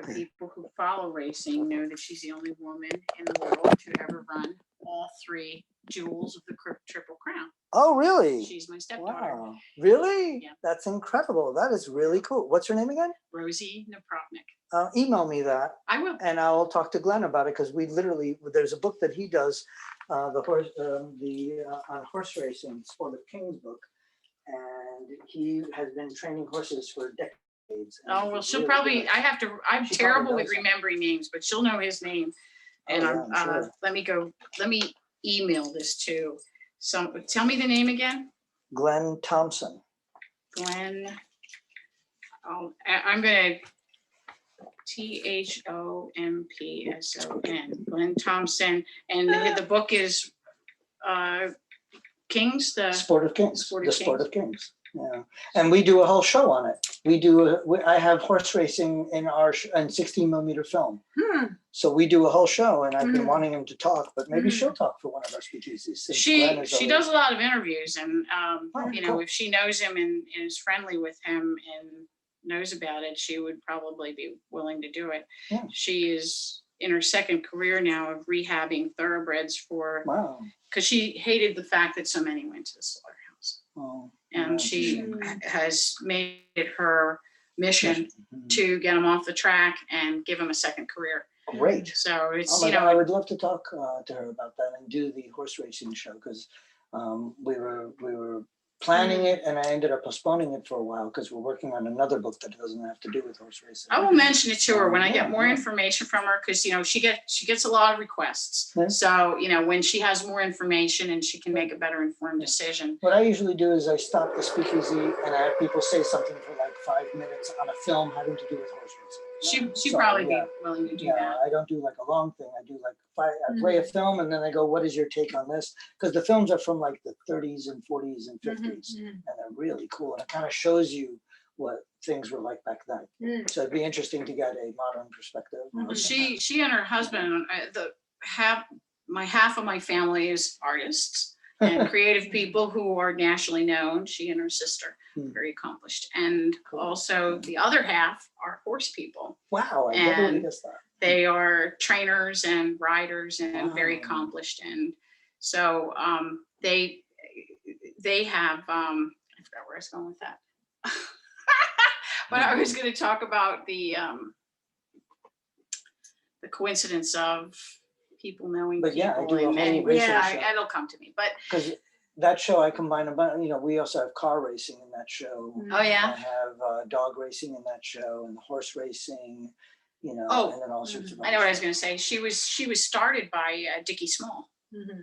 of people who follow racing know that she's the only woman in the world to ever run all 3 jewels of the Triple Crown. Oh, really? She's my stepdaughter. Wow. Really? Yeah. That's incredible. That is really cool. What's her name again? Rosie Napropnik. Email me that. I will. And I'll talk to Glenn about it, because there's a book that he does, the horse racing, Sport of Kings book. And he has been training horses for decades. Oh, well, she'll probably, I'm terrible with remembering names, but she'll know his name. And sure. let me email this to tell me the name again. Glenn Thompson. Glenn, I'm going to THOMPSON, Glenn Thompson. And the book is Kings, the Sport of Kings. Sport of Kings. Yeah, and we do a whole show on it. I have horse racing in our 16mm film. So we do a whole show, and I've been wanting him to talk, but maybe she'll talk for one of our speakeasies. She does a lot of interviews, and cool. if she knows him and is friendly with him and knows about it, she would probably be willing to do it. Yeah. She is in her 2nd career now of rehabbing thoroughbreds because she hated the fact that so many went to the slaughterhouse. Oh, and she has made it her mission to get them off the track and give them a 2nd career. Great. So it's, I would love to talk to her about that and do the horse racing show, because we were planning it, and I ended up postponing it for a while because we're working on another book that doesn't have to do with horse racing. I will mention it to her when I get more information from her, because she gets a lot of requests. Yeah. So when she has more information and she can make a better informed decision. What I usually do is I stop the speakeasy and I have people say something for like 5 minutes on a film having to do with horse racing. She'd probably be willing to do that. I don't do like a long thing. I do like I play a film, and then I go, what is your take on this? Because the films are from like the 30s and 40s and 50s, and they're really cool. And it kind of shows you what things were like back then. So it'd be interesting to get a modern perspective. Well, she and her husband, half of my family is artists and creative people who are nationally known. She and her sister, very accomplished. And also the other half are horse people. Wow, I never guessed that. They are trainers and riders and very accomplished. And so they have, I forgot where I was going with that. But I was going to talk about the coincidence of people knowing but people. Yeah, I do a whole racing show. It'll come to me. But because that show I combine we also have car racing in that show. Oh yeah. I have dog racing in that show, and horse racing, and then all sorts of. I know what I was going to say. She was started by Dickie Small.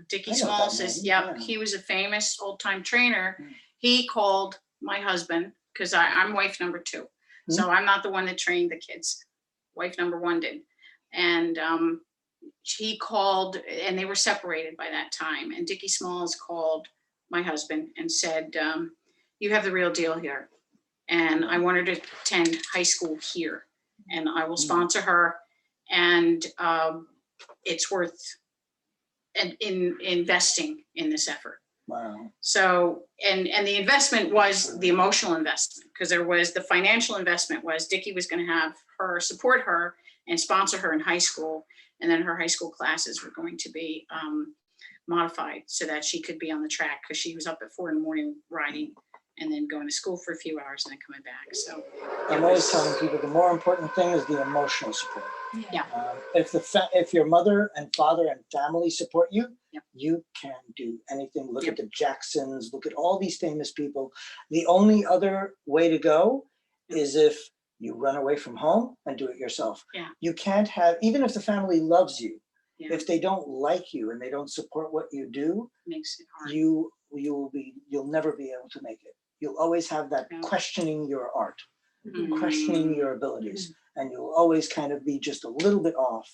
Dickie Small says, he was a famous old time trainer. He called my husband, because I'm wife number 2. So I'm not the one that trained the kids. Wife number 1 did. And he called, and they were separated by that time. And Dickie Smalls called my husband and said, you have the real deal here. And I want her to attend high school here. And I will sponsor her. And it's worth in investing in this effort. Wow. So, and the investment was the emotional investment, because there was the financial investment was Dickie was going to have her support her and sponsor her in high school. And then her high school classes were going to be modified so that she could be on the track, because she was up at 4 in riding and then going to school for a few hours and then coming back. So I'm always telling people the more important thing is the emotional support. Yeah. If your mother and father and family support you, you can do anything. Look at the Jacksons, look at all these famous people. The only other way to go is if you run away from home and do it yourself. Yeah. You can't have, even if the family loves you, if they don't like you and they don't support what you do, makes it hard. You'll never be able to make it. You'll always have that questioning your art, questioning your abilities, and you'll always kind of be just a little bit off.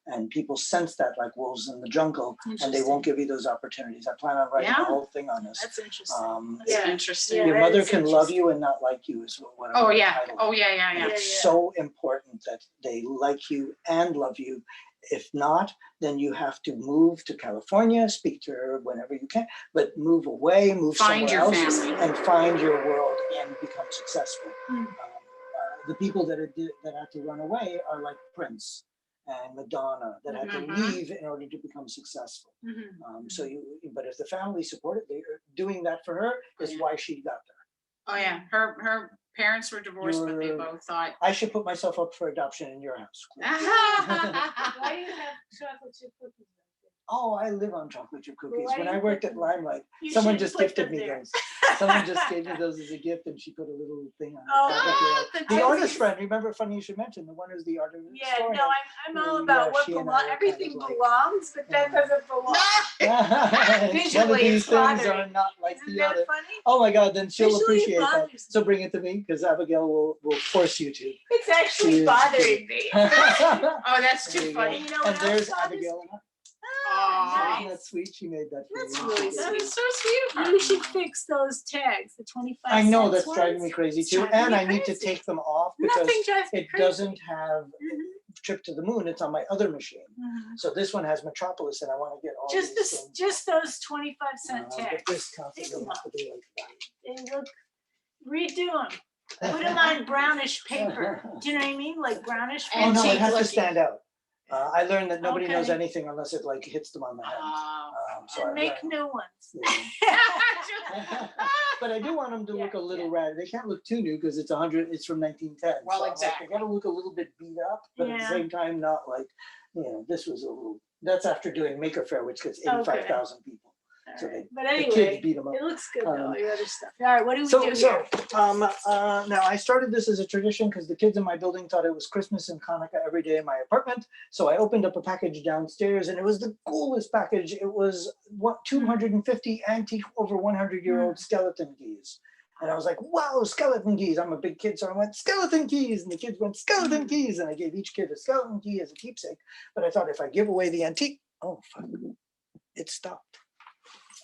And people sense that like wolves in the jungle, and they won't give you those opportunities. I plan on writing a whole thing on this. That's interesting. That's interesting. Your mother can love you and not like you is what I'm It's so important that they like you and love you. If not, then you have to move to California, speak to her whenever you can, but move away, move somewhere else, and find your world and become successful. The people that had to run away are like Prince and Madonna that had to leave in order to become successful. So but if the family supported, doing that for her is why she got there. Oh yeah, her parents were divorced, but they both thought. I should put myself up for adoption in your house. Why do you have chocolate chip cookies? Oh, I live on chocolate chip cookies. Why When do I you worked put at them- Limelight, You someone should just put gifted them me there. those. Someone just gave me those as a gift, and she put a little thing on it. Oh, The artist friend, remember, funny you should mention, the one who's the artist. Yeah, no, I'm all about what she and I belongs. are kind Everything of like- belongs, but that doesn't belong. None Visually, of these it's things are bothering. not like Isn't the that other. funny? Oh my God, then she'll Visually, it appreciate that. bothers So bring it to me, because Abigail will force you to. It's actually She is- bothering me. Oh, that's There too you go. funny. You know And what there's else bothers Abigail. me? Aw. Isn't that sweet? She made that for That's you. really That sweet. is so sweet of her. You should fix those tags, the 25 I know, cents that's driving me ones. crazy It's too, driving and me I need to crazy. take them off because Nothing drives me it crazy. doesn't have Mhm, Trip to the Moon. It's on my other machine. mhm. So this one has Metropolis, and I want to get all Just these this, things. just those 25-cent But tags. this Take constantly them has to be like They look, redo them. Put them on brownish paper. Do you know what I mean? Like brownish. Oh no, it Antique has to looking. stand out. I learned that nobody knows Okay. anything unless it like hits them on the head. Oh. So I And make learned. new ones. Yeah. But I do want them to look a Yeah, little rad. They can't look too new because it's 100. It's from 1910. Well, so I'm like, exactly. they got to look a little bit beat up, but at the Yeah. same time, not like this was a little. That's after doing Maker Faire, which gets 85,000 people. So Alright, they, but the kids anyway, beat them up. it looks good though, Um, your other stuff. All right, what do we do here? Now I started this as a tradition because the kids in my building thought it was Christmas and Hanukkah every day in my apartment. So I opened up a package downstairs, and it was the coolest package. It was 250 antique, over 100-year-old skeleton keys. And I was like, wow, skeleton keys. I'm a big kid, so I went, skeleton keys. And the kids went, skeleton keys. And I gave each kid a skeleton key as a keepsake. But I thought if I give away the antique, oh, fuck, it stopped.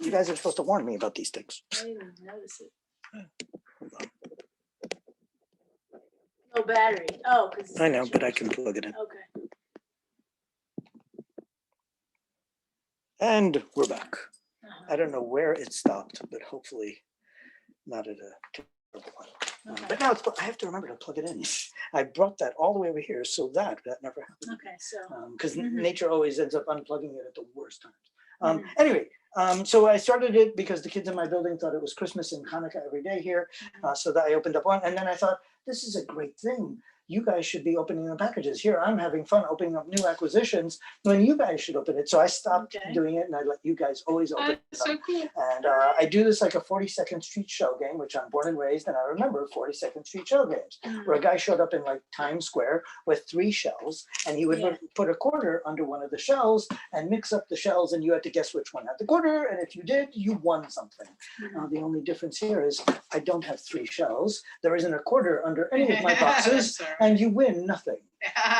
You guys are supposed to warn me about these things. I didn't even notice it. No battery. Oh, because I know, but I can plug it in. Okay. And we're back. Uh-huh. I don't know where it stopped, but hopefully not at a terrible one. Okay. But now I have to remember to plug it in. I brought that all the way over here, so that never happened. Okay, so. Because Mhm. nature always ends up unplugging it at the worst times. Mhm. Anyway, so I started it because the kids in my building thought it was Christmas and Hanukkah every day here. So that I opened up one, and then I thought, this is a great thing. You guys should be opening the packages. Here, I'm having fun opening up new acquisitions when you guys should open it. So I stopped Okay. doing it, and I let you guys always open it. That's so cool. And I do this like a 42nd Street show game, which I'm born and raised, and I remember 42nd Street show games, where a guy showed up in like Times Square with 3 shells, and he would Yeah. put a quarter under one of the shells and mix up the shells, and you had to guess which one had the quarter, and if you did, you won something. The only difference here is I don't have 3 shells. There isn't a quarter under any of my boxes, Sorry. and you win nothing.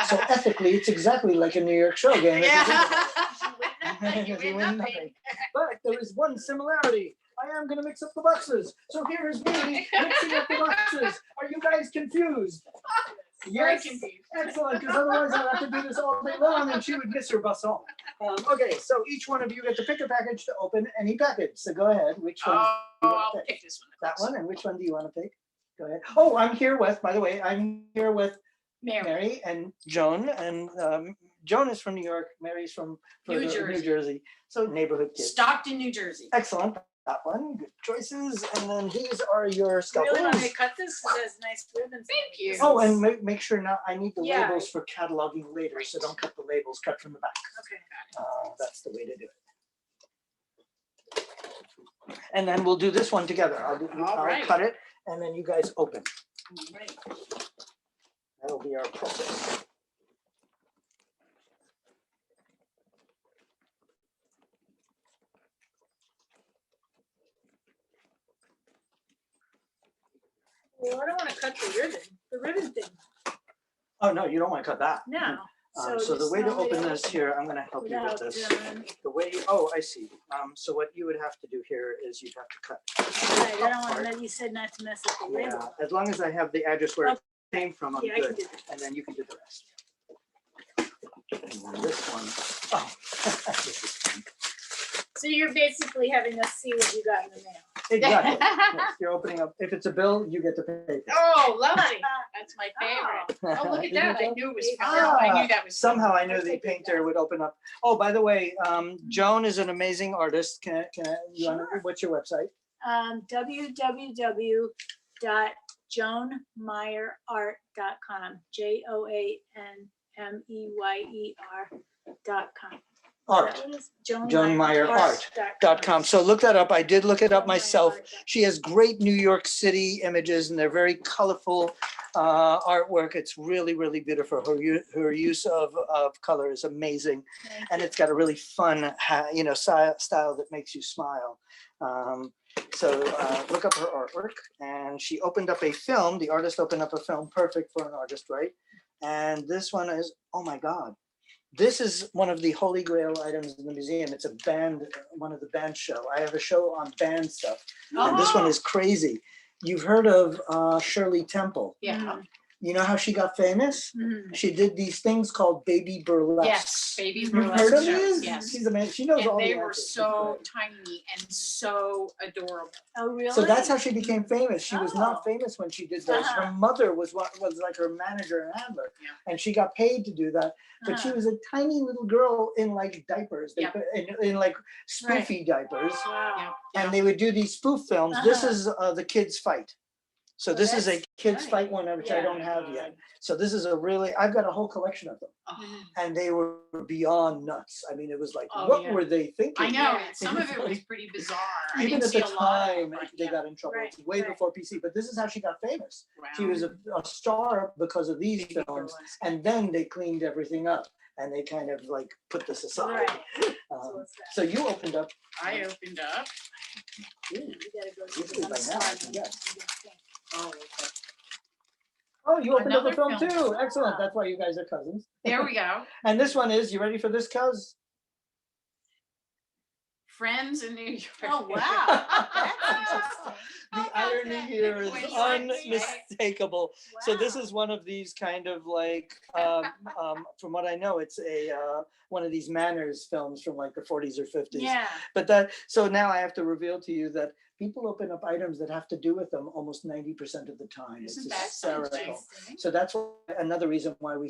So ethically, it's exactly like a New York show game. if you think about it. You You win win nothing. nothing. But there is one similarity. I am going to mix up the boxes. So here is me mixing up the boxes. Are you guys confused? Very Yes. confused. Excellent, because otherwise I'd have to do this all day long and she would miss her bus home. Okay, so each one of you get to pick a package to open any package. So go ahead. Which one? Oh, do you want I'll to pick? pick this one. That one. And which one do you want to pick? Go ahead. Oh, I'm here with, by the way, I'm here with Mary. Mary and Joan. And Joan is from New York. Mary's from New New Jersey. Jersey. So neighborhood kids. Stockton, New Jersey. Excellent. That one. Good choices. And then these are your Really want me scalpels. to cut this? It has nice ribbons. Thank you. Oh, and make sure now I need the Yeah. labels for cataloging later. So don't cut the labels, cut from the back. Okay. That's the way to do it. And then we'll do this one together. I'll right. cut it and then you guys open. Right. That'll be our process. Well, I don't want to cut the ribbon thing. Oh, no, you don't want to cut that. No. So the just way to normally open I this here, I'm gonna help you with without, this. uh, The way, oh, I see. So what you would have to do here is you'd have to cut. Right, I don't apart. want to, you said not to mess up the Yeah, label. as long as I have the address where it came from, I'm Yeah, I can good. do that. And then you can do the rest. And then this one, oh, this is fun. So you're basically having us see what you got in the mail. Exactly. Yes, you're opening up. If it's a bill, you get to pay for it. Oh, lovely. That's my favorite. Oh, look at Isn't that. I it? knew it was fun. Ah, I knew that was fun. Somehow I knew the painter would open up. Oh, by the way, Joan is an amazing artist. You wanna- Sure. what's your website? www.joanmeyerart.com. JOANMEYER.com. Art. JoanMeyerArt.com. So look that up. I did look it up myself. She has great New York City images and they're very colorful artwork. It's really, really beautiful. Her use of color is amazing. And it's got a really fun, style that makes you smile. So look up her artwork. And she opened up a film. The artist opened up a film, perfect for an artist, right? And this one is, oh my God. This is one of the holy grail items in the museum. It's a band, one of the band show. I have a show on band stuff. And this one is crazy. You've heard of Shirley Temple. Yeah. You know how she got famous? She did these things called baby burlesque. Yes, baby You've burlesque heard of shows, these? yes. She's amazing. She knows And all they the were answers. She's so great. tiny and so adorable. Oh, really? So that's how she became famous. She was not Oh. famous when she did those. Her Uh-huh. mother was like her manager and handler, Yeah. and she got paid to do that. But she was a tiny little girl in like diapers, Yeah. in like spoofy diapers, Wow. and they would do these spoof films. This Uh-huh. is the kids fight. So Oh, this is a that's kids nice. fight one, which I Yeah. don't have yet. So this is a really, I've got a whole collection of them, Oh, and they were beyond nuts. I mean, it was like, Oh, what yeah. were they thinking? I know, Yeah. some of it was pretty bizarre. I Even didn't at see the a lot of time, it, but they yeah. got in trouble. Right, It's way right. before PC, but this is how she got famous. She Wow. was a star because of these Baby films, burlesque. and then they cleaned everything up and they kind of like put this aside. Right. So Um, what's that? so you opened up. I opened up. Ooh, You gotta go to usually the by now I can guess. Oh, okay. Oh, you opened up a Another film film. too. Excellent. That's why you guys are cousins. There we go. And this one is, you ready for this, cuz? Friends in New York. Oh, wow. That's interesting. The How about irony that? here is When you like me, right? unmistakable. So this Wow. is one of these kind of like, from what I know, it's a one of these manners films from like the 40s or 50s. Yeah. But so now I have to revel to you that people open up items that have to do with them almost 90% of the time. It's Isn't that hysterical. something? So that's another reason why we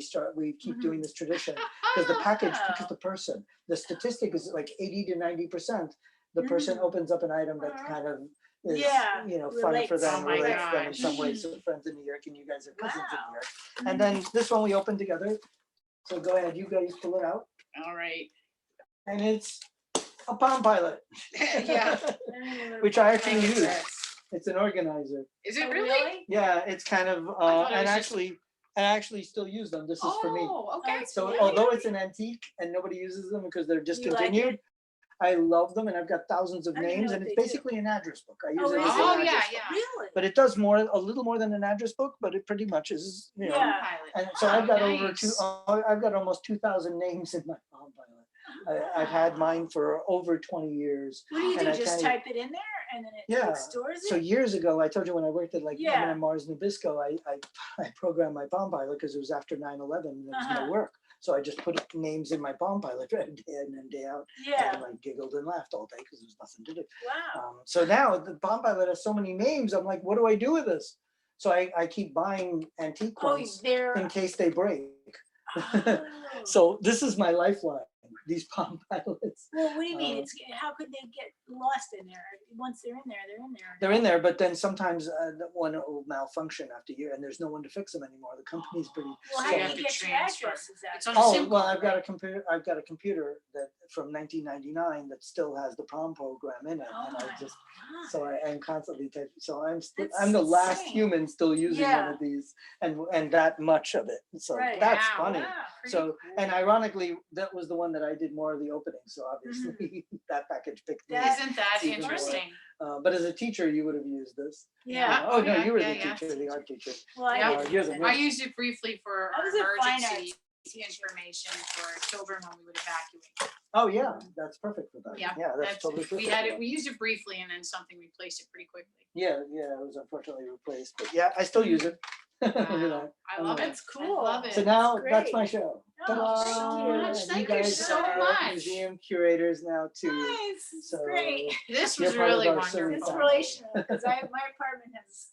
keep doing this tradition, because the package, because the person, the statistic is like 80 to 90%. The person opens up an item that kind of is, Yeah, fun for relates. them, Oh my relates them in gosh. some ways. So friends in New York, and you guys are cousins in Wow. New York. And then this one we opened together. So go ahead, you guys pull it out, All right. and it's a Palm Pilot. Yeah. Which I actually Thank you, use. Chris. It's an organizer. Is it Oh, really? Yeah, it's kind of, thought it and was just- I actually still use them. This is for me. Oh, okay. So Really? although it's an antique and nobody uses them because they're discontinued, I love them and I've got thousands of I don't even names know and what it's they do. basically an address book. I use Oh, it as is an it? Oh, address yeah, book. yeah. Really? But it does a little more than an address book, but it pretty much is, Yeah. Pilot. And so Oh, I've got nice. I've got almost 2,000 names in my Palm Pilot. I've had mine for over 20 years. What do you And do? I Just kinda- type it in there and then it Yeah. like, stores it? So years ago, I told you when I worked at like Yeah. M&M Mars Nabisco, I programmed my Palm Pilot because it was after 9/11 and there was no Uh-huh. work. So I just put names in my Palm Pilot day in and day out. Yeah. And I giggled and laughed all day because there was nothing to do. Wow. So now the Palm Pilot has so many names. I'm like, what do I do with this? So I keep buying antique Oh, ones they're. in case they break. Oh. So this is my lifeline, these Palm Pilots. Well, what do you mean? uh, It's how could they get lost in there? Once they're in there, they're in there. They're in there, but then sometimes the one will malfunction after a year and there's no one to fix them anymore. The company's pretty. Well, how So do you you have to get your transfer. addresses out? It's on a Oh, SIM well, card, I've got a right? computer, that from 1999 that still has the Palm program in it. Oh And my I just, God. so I'm constantly typing, so That's I'm the last insane. human still using one Yeah. of these and that much of it. So Right. that's Wow. funny. Wow. So, Pretty and cool. ironically, that was the one that I did more of the opening. So obviously Mm-hmm. that package picked me. Isn't that even more. interesting? But as a teacher, you would have used this. Yeah. Oh, no, yeah, you were yeah, the yeah. teacher, the art teacher. Well, I Yeah. didn't You're use the it. one. I used it briefly for I our was a fine emergency arts information for children when we would evacuate. Oh, yeah, that's perfect for that. Yeah, That's totally perfect. we had for it, that. we used it briefly and then something replaced it pretty quickly. Yeah, it was unfortunately replaced, but yeah, I still use it. You Wow, know, I love it. That's I cool. love it. So now That's that's great. my show. Oh, Ta-da! thank you. much. And Thank you guys so are much. Museum curators now too. Nice, it's So great. This You're was part of really our silly wonderful. Inspirational, because my apartment has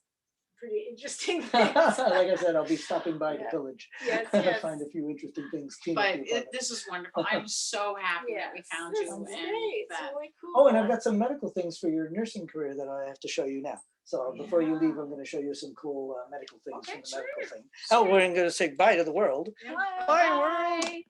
pretty interesting Like things. I said, I'll be stopping by to Yeah. pillage. Yes, yes. Find a few interesting things. Clean up But the apartment. this is wonderful. I'm so happy that we Yes, found this you is and great. It's that. really cool. Oh, and I've got some medical things for your nursing career that I have to show you now. So before you leave, Yeah. I'm going to show you some cool medical things Okay, from the medical sure. thing. Oh, we're going to say bye to the world. Bye. Bye, world. Bye.